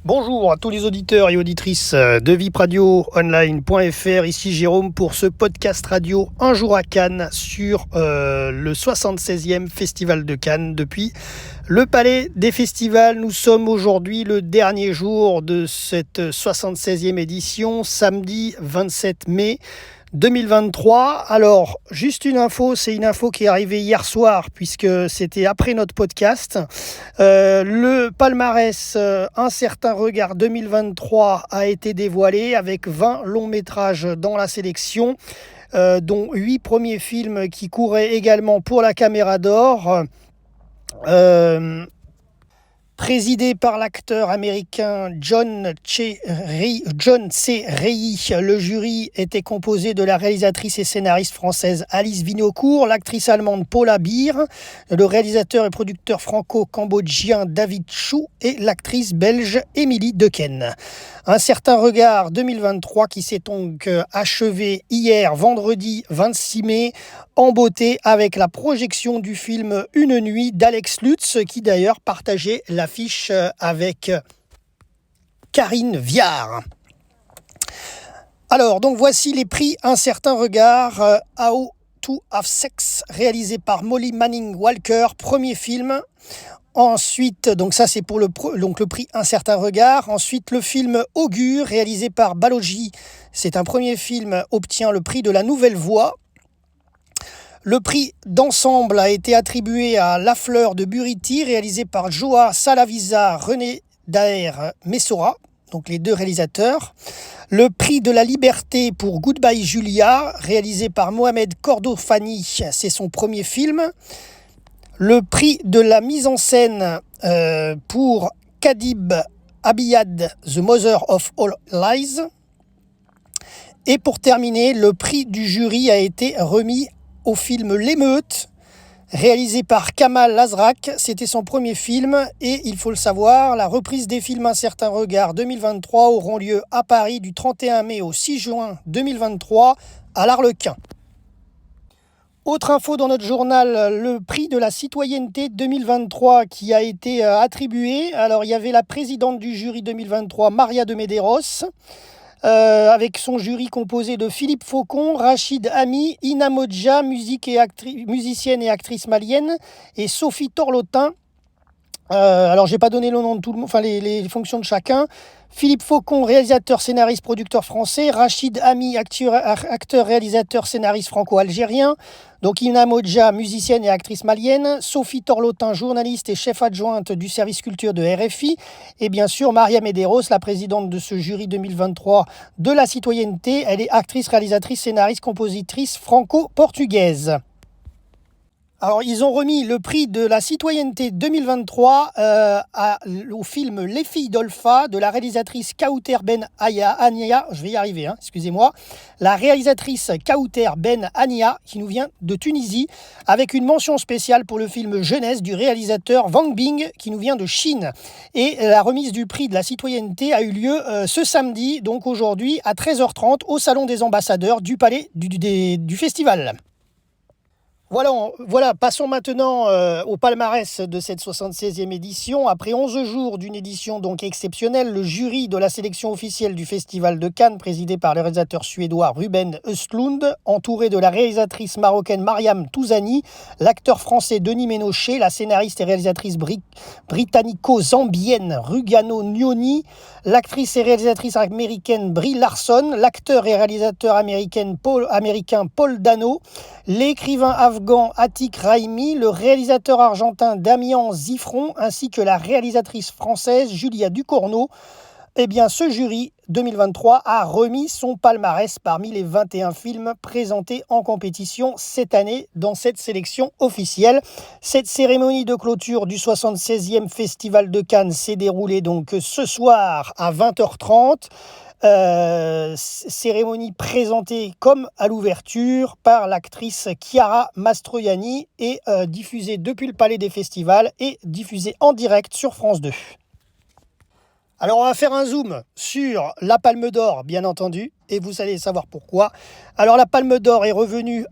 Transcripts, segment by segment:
Bonjour à tous les auditeurs et auditrices de vipradioonline.fr, ici Jérôme pour ce podcast radio Un jour à Cannes sur le 76e Festival de Cannes depuis le Palais des Festivals. Nous sommes aujourd'hui le dernier jour de cette 76e édition, samedi 27 mai 2023. Alors, juste une info, c'est une info qui est arrivée hier soir puisque c'était après notre podcast. Le palmarès Un certain regard 2023 a été dévoilé avec 20 longs métrages dans la sélection, dont 8 premiers films qui couraient également pour la Caméra d'Or. Présidé par l'acteur américain John C. Reilly, le jury était composé de la réalisatrice et scénariste française Alice Winocourt, l'actrice allemande Paula Beer, le réalisateur et producteur franco-cambodgien David Chou et l'actrice belge Émilie Dequesne. Un certain regard 2023 qui s'est donc achevé hier, vendredi 26 mai, en beauté avec la projection du film Une nuit d'Alex Lutz, qui d'ailleurs partageait l'affiche avec Karine Viard. Alors, donc voici les prix Un certain regard, How to Have Sex, réalisé par Molly Manning Walker, premier film. Ensuite, donc ça c'est pour le prix Un certain regard. Ensuite, le film Augure, réalisé par Balogi. C'est un premier film, obtient le prix de la Nouvelle Voix. Le prix d'ensemble a été attribué à La Fleur de Buriti, réalisé par Joa Salavisa, René Daher Messora, donc les deux réalisateurs. Le prix de la Liberté pour Goodbye Julia, réalisé par Mohamed Kordofani, c'est son premier film. Le prix de la mise en scène pour Kadib Abiyad, The Mother of All Lies. Et pour terminer, le prix du jury a été remis au film L'émeute, réalisé par Kamal Lazrak. C'était son premier film et il faut le savoir, la reprise des films Un certain regard 2023 auront lieu à Paris du 31 mai au 6 juin 2023 à l'Arlequin. Autre info dans notre journal, le prix de la citoyenneté 2023 qui a été attribué. Alors il y avait la présidente du jury 2023, Maria de Medeiros, avec son jury composé de Philippe Faucon, Rachid Ami, Ina Modja, musicienne et actrice malienne, et Sophie Torlotin. Alors j'ai pas donné le nom de tout le monde, enfin les fonctions de chacun. Philippe Faucon, réalisateur, scénariste, producteur français. Rachid Ami, acteur, réalisateur, scénariste franco-algérien. Donc Ina Modja, musicienne et actrice malienne. Sophie Torlotin, journaliste et chef adjointe du service culture de RFI. Et bien sûr, Maria Medeiros, la présidente de ce jury 2023 de la citoyenneté. Elle est actrice, réalisatrice, scénariste, compositrice franco-portugaise. Alors, ils ont remis le prix de la citoyenneté 2023 au film Les filles d'Olpha de la réalisatrice Kauter Ben Ania, je vais y arriver, excusez-moi, la réalisatrice Kauter Ben Ania qui nous vient de Tunisie, avec une mention spéciale pour le film Jeunesse du réalisateur Wang Bing qui nous vient de Chine. Et la remise du prix de la citoyenneté a eu lieu ce samedi, donc aujourd'hui à 13h30 au Salon des Ambassadeurs du Palais du Festival. Voilà, passons maintenant au palmarès de cette 76e édition. Après 11 jours d'une édition donc exceptionnelle, le jury de la sélection officielle du Festival de Cannes, présidé par le réalisateur suédois Ruben Östlund, entouré de la réalisatrice marocaine Mariam Touzani, l'acteur français Denis Ménochet, la scénariste et réalisatrice britannico-zambienne Rugano Nyoni, l'actrice et réalisatrice américaine Brie Larson, l'acteur et réalisateur américain Paul Dano, l'écrivain afghan Atik Raimi, le réalisateur argentin Damian Zifron, ainsi que la réalisatrice française Julia Ducournau. Eh bien, ce jury 2023 a remis son palmarès parmi les 21 films présentés en compétition cette année dans cette sélection officielle. Cette cérémonie de clôture du 76e Festival de Cannes s'est déroulée donc ce soir à 20h30. Cérémonie présentée comme à l'ouverture par l'actrice Chiara Mastroianni et diffusée depuis le Palais des Festivals et diffusée en direct sur France 2. Alors on va faire un zoom sur la Palme d'Or, bien entendu, et vous allez savoir pourquoi. Alors la Palme d'Or est revenue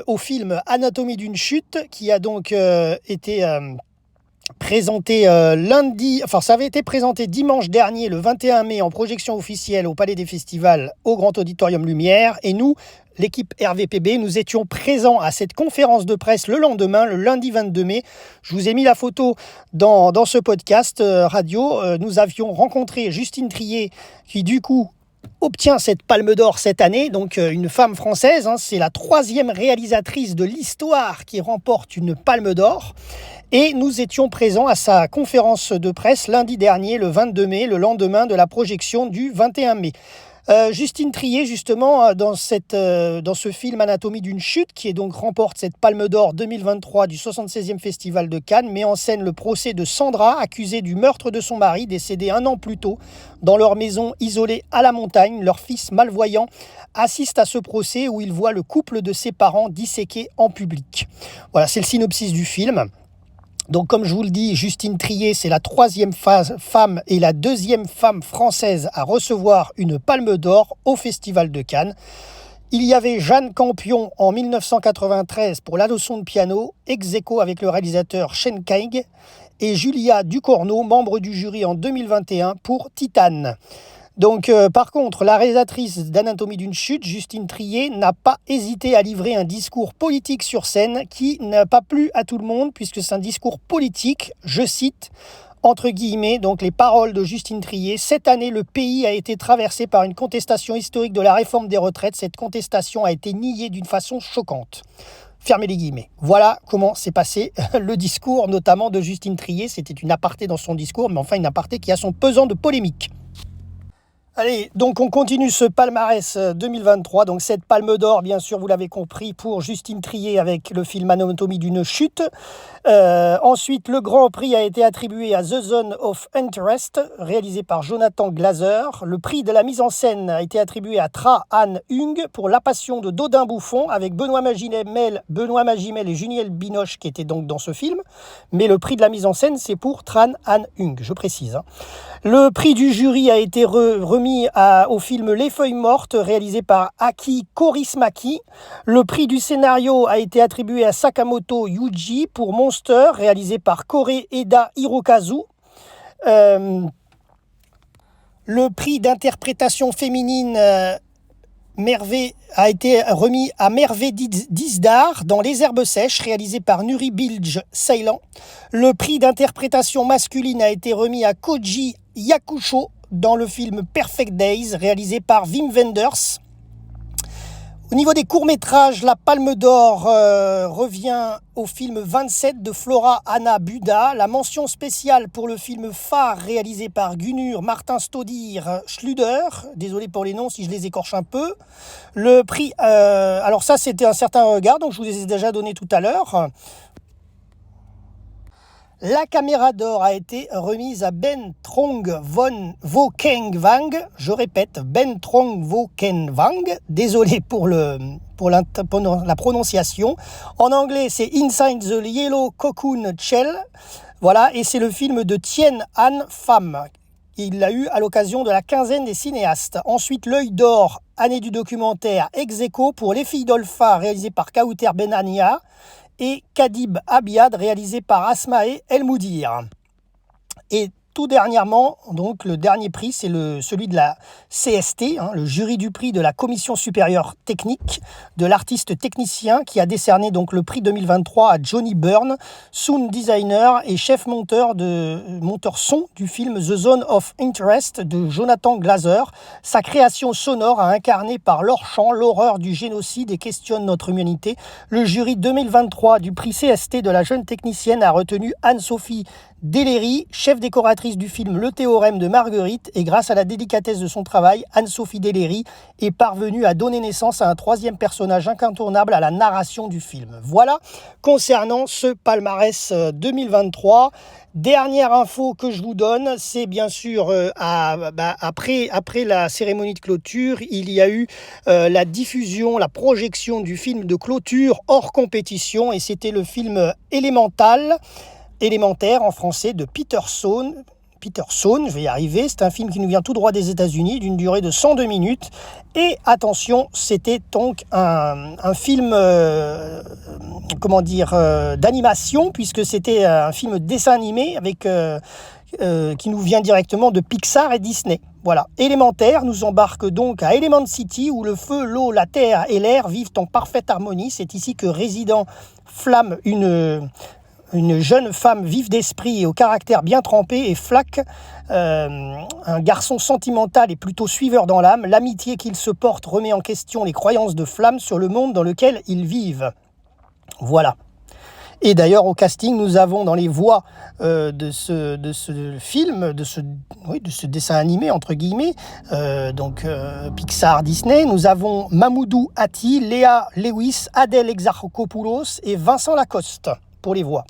au film Anatomie d'une chute, qui a donc été présenté lundi, enfin ça avait été présenté dimanche dernier, le 21 mai, en projection officielle au Palais des Festivals, au Grand Auditorium Lumière. Et nous, l'équipe RVPB, nous étions présents à cette conférence de presse le lendemain, le lundi 22 mai. Je vous ai mis la photo dans ce podcast radio. Nous avions rencontré Justine Triet, qui du coup obtient cette Palme d'Or cette année, donc une femme française. C'est la 3e réalisatrice de l'histoire qui remporte une Palme d'Or. Et nous étions présents à sa conférence de presse lundi dernier, le 22 mai, le lendemain de la projection du 21 mai. Justine Triet, justement, dans ce film Anatomie d'une chute, qui est donc remporte cette Palme d'Or 2023 du 76e Festival de Cannes, met en scène le procès de Sandra, accusée du meurtre de son mari, décédé 1 an plus tôt, dans leur maison isolée à la montagne. Leur fils malvoyant assiste à ce procès où il voit le couple de ses parents disséqué en public. Voilà, c'est le synopsis du film. Donc comme je vous le dis, Justine Triet, c'est la 3e femme et la 2e femme française à recevoir une Palme d'Or au Festival de Cannes. Il y avait Jeanne Campion en 1993 pour La leçon de piano, ex aequo avec le réalisateur Chen Kaig, et Julia Ducorneau, membre du jury en 2021 pour Titane. Donc, par contre, la réalisatrice d'Anatomie d'une chute, Justine Triet, n'a pas hésité à livrer un discours politique sur scène qui n'a pas plu à tout le monde, puisque c'est un discours politique, je cite, entre guillemets, donc les paroles de Justine Triet. Cette année, le pays a été traversé par une contestation historique de la réforme des retraites. Cette contestation a été niée d'une façon choquante. Fermez les guillemets. Voilà comment s'est passé le discours, notamment de Justine Triet. C'était une aparté dans son discours, mais enfin une aparté qui a son pesant de polémique. Allez, donc on continue ce palmarès 2023, donc cette Palme d'Or, bien sûr, vous l'avez compris, pour Justine Triet avec le film Anatomie d'une chute. Ensuite, le Grand Prix a été attribué à The Zone of Interest, réalisé par Jonathan Glazer. Le prix de la mise en scène a été attribué à Tra Han Hung pour La Passion de Dodin Bouffon, avec Benoît Magimel et Juniel Binoche qui étaient donc dans ce film. Mais le prix de la mise en scène, c'est pour Tran Han Hung, je précise. Le prix du jury a été remis au film Les Feuilles Mortes, réalisé par Aki Kaurismäki. Le prix du scénario a été attribué à Sakamoto Yuji pour Monster, réalisé par Kore Eda Hirokazu. Le prix d'interprétation féminine a été remis à Merve Dizdar dans Les Herbes Sèches, réalisé par Nuri Bilge Ceylan. Le prix d'interprétation masculine a été remis à Koji Yakusho dans le film Perfect Days, réalisé par Wim Wenders. Au niveau des courts-métrages, la Palme d'Or revient au film 27 de Flora Anna Buda. La mention spéciale pour le film Phare, réalisé par Gunur Martin Staudir Schluder. Désolé pour les noms si je les écorche un peu. Le prix, alors ça c'était Un certain regard, donc je vous les ai déjà donnés tout à l'heure. La caméra d'or a été remise à Ben Trong Vo Keng Wang. Je répète, Ben Trong Vo Keng Wang. Désolé pour la prononciation. En anglais, c'est Inside the Yellow Cocoon Shell. Voilà, et c'est le film de Tien Han Pham. Il l'a eu à l'occasion de la quinzaine des cinéastes. Ensuite, l'œil d'or, année du documentaire, ex aequo pour Les filles d'Olpha, réalisé par Kauter Benania, et Kadib Abiad, réalisé par Asmae El Moudir. Et tout dernièrement, donc le dernier prix, c'est celui de la CST, le jury du prix de la Commission supérieure technique de l'artiste technicien, qui a décerné donc le prix 2023 à Johnny Byrne, sound designer et chef monteur son du film The Zone of Interest de Jonathan Glazer. Sa création sonore a incarné par leur chant l'horreur du génocide et questionne notre humanité. Le jury 2023 du prix CST de la jeune technicienne a retenu Anne-Sophie Deléry, chef décoratrice du film Le Théorème de Marguerite, et grâce à la délicatesse de son travail, Anne-Sophie Deléry est parvenue à donner naissance à un troisième personnage incontournable à la narration du film. Voilà concernant ce palmarès 2023. Dernière info que je vous donne, c'est bien sûr après la cérémonie de clôture, il y a eu la diffusion, la projection du film de clôture hors compétition, et c'était le film Élémentaire en français de Peter Peterson, je vais y arriver. C'est un film qui nous vient tout droit des États-Unis, d'une durée de 102 minutes. Et attention, c'était donc un film, d'animation, puisque c'était un film dessin animé qui nous vient directement de Pixar et Disney. Voilà. Élémentaire nous embarque donc à Element City, où le feu, l'eau, la terre et l'air vivent en parfaite harmonie. C'est ici que résident Flamme, une jeune femme vive d'esprit et au caractère bien trempé, et Flack, un garçon sentimental et plutôt suiveur dans l'âme. L'amitié qu'ils se portent remet en question les croyances de Flamme sur le monde dans lequel ils vivent. Voilà. Et d'ailleurs, au casting, nous avons dans les voix de ce film, de ce dessin animé, entre guillemets, Pixar, Disney, nous avons Mamoudou Ati, Léa Lewis, Adèle Exarchopoulos et Vincent Lacoste pour les voix.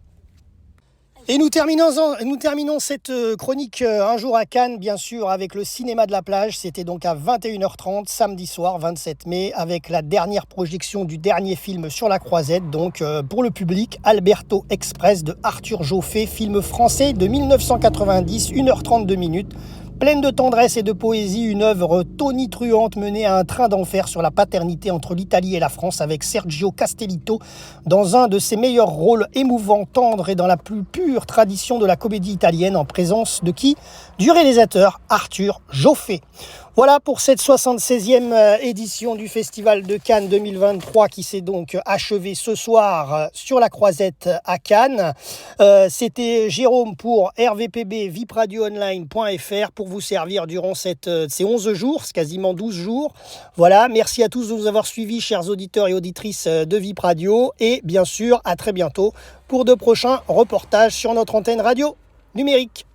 Et nous terminons cette chronique Un jour à Cannes, bien sûr, avec le cinéma de la plage. C'était donc à 21h30, samedi soir, 27 mai, avec la dernière projection du dernier film Sur la Croisette, donc pour le public, Alberto Express de Arthur Joffé, film français de 1990, 1h32 minutes. Pleine de tendresse et de poésie, une œuvre tonitruante menée à un train d'enfer sur la paternité entre l'Italie et la France, avec Sergio Castellitto dans un de ses meilleurs rôles, émouvant, tendre et dans la plus pure tradition de la comédie italienne, en présence de qui? Du réalisateur Arthur Joffé. Voilà pour cette 76e édition du Festival de Cannes 2023 qui s'est donc achevée ce soir sur la Croisette à Cannes. C'était Jérôme pour RVPB, vipradioonline.fr pour vous servir durant ces 11 jours, c'est quasiment 12 jours. Voilà, merci à tous de nous avoir suivis, chers auditeurs et auditrices de Vip Radio. Et bien sûr, à très bientôt pour de prochains reportages sur notre antenne radio numérique.